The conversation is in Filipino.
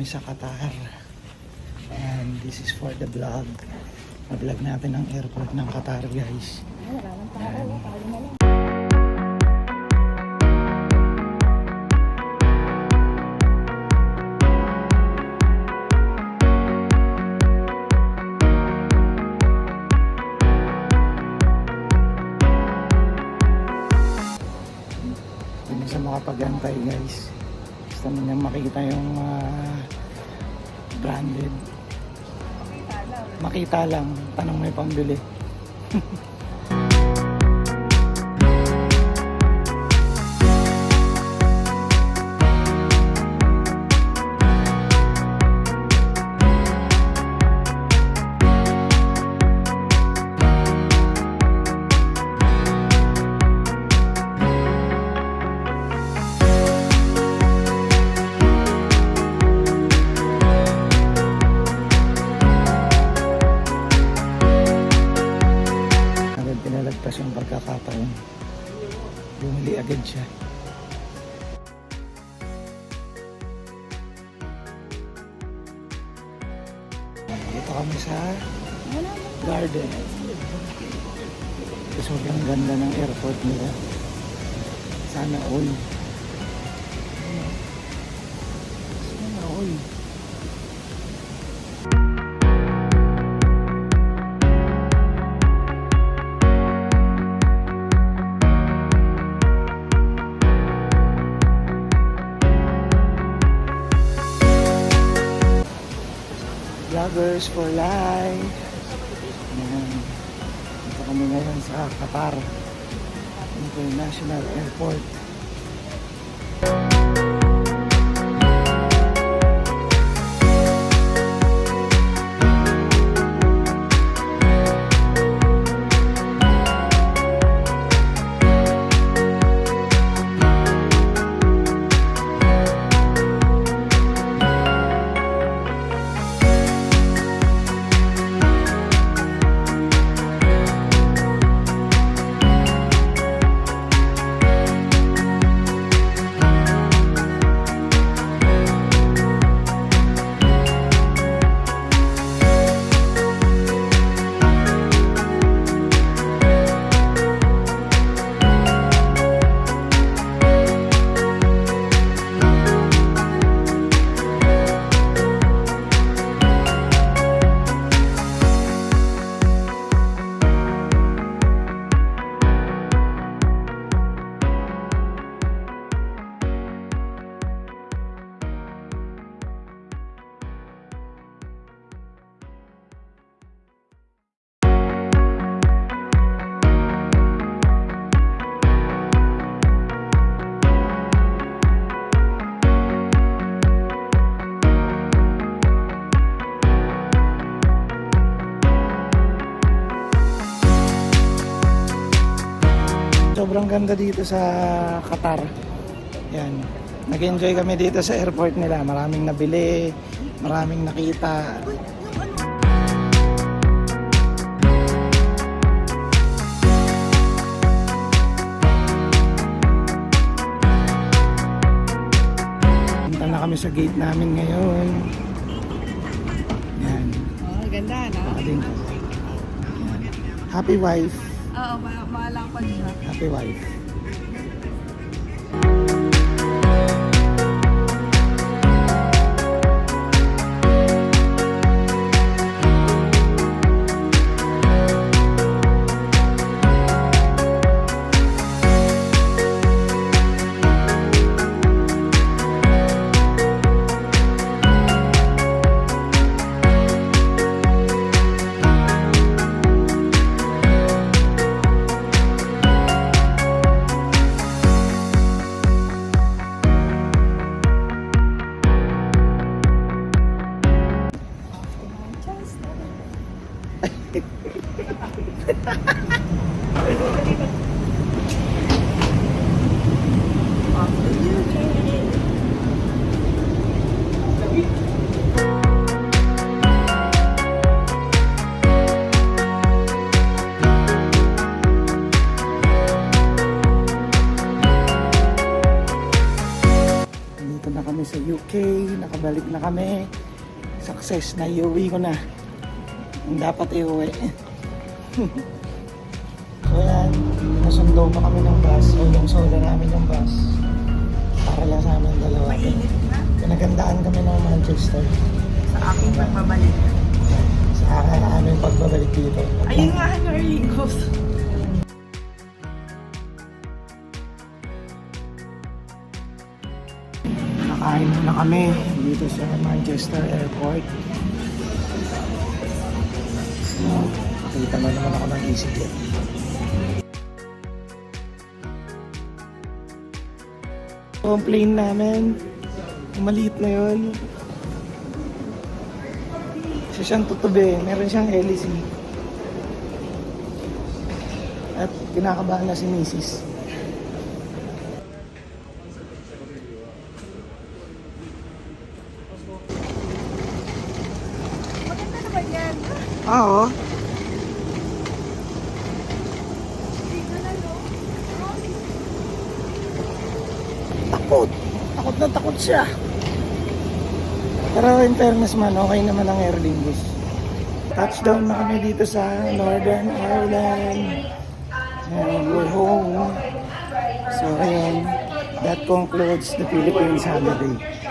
Sa Qatar, and this is for the vlog. Na-vlog natin ang airport ng Qatar, guys. Hindi sa makapagantay, guys. Gusto mo niyang makita yung branded. Makita lang. Tanong may pambili. Pinalagpas yung pagkakataon, bumili agad siya. Dito kami sa garden. Sobrang ganda ng airport nila. Sana all. Sana all. Vloggers for life. Ayan. Dito kami ngayon sa Qatar International Airport. Sobrang ganda dito sa Qatar. Yan. Nag-enjoy kami dito sa airport nila. Maraming nabili, maraming nakita. Punta na kami sa gate namin ngayon. Yan. Oh, ganda, no? Yan. Happy wife. Oo, maalang pa siya. Happy wife. kami sa UK, nakabalik na kami. Success na, iuwi ko na. Ang dapat iuwi. So yan, nasundo pa kami ng bus. O yung solo namin yung bus. Para lang sa amin dalawa. Mainit na Pinagandaan kami ng Manchester. sa aking pagbabalik. Sa aming pagbabalik dito. Ayun nga, early ghost. Nakain muna kami dito sa Manchester Airport. Nakita na naman ako ng EasyJet. So, ang plane namin, maliit na yun. Isa siyang tutube, meron siyang LEC. At kinakabahan na si Mrs. Maganda naman yan. Oo. Takot. Takot na takot siya. Pero in fairness man, okay naman ang Aer Lingus. Touchdown na kami dito sa Northern Ireland. And we're home. So ayun, that concludes the Philippines holiday.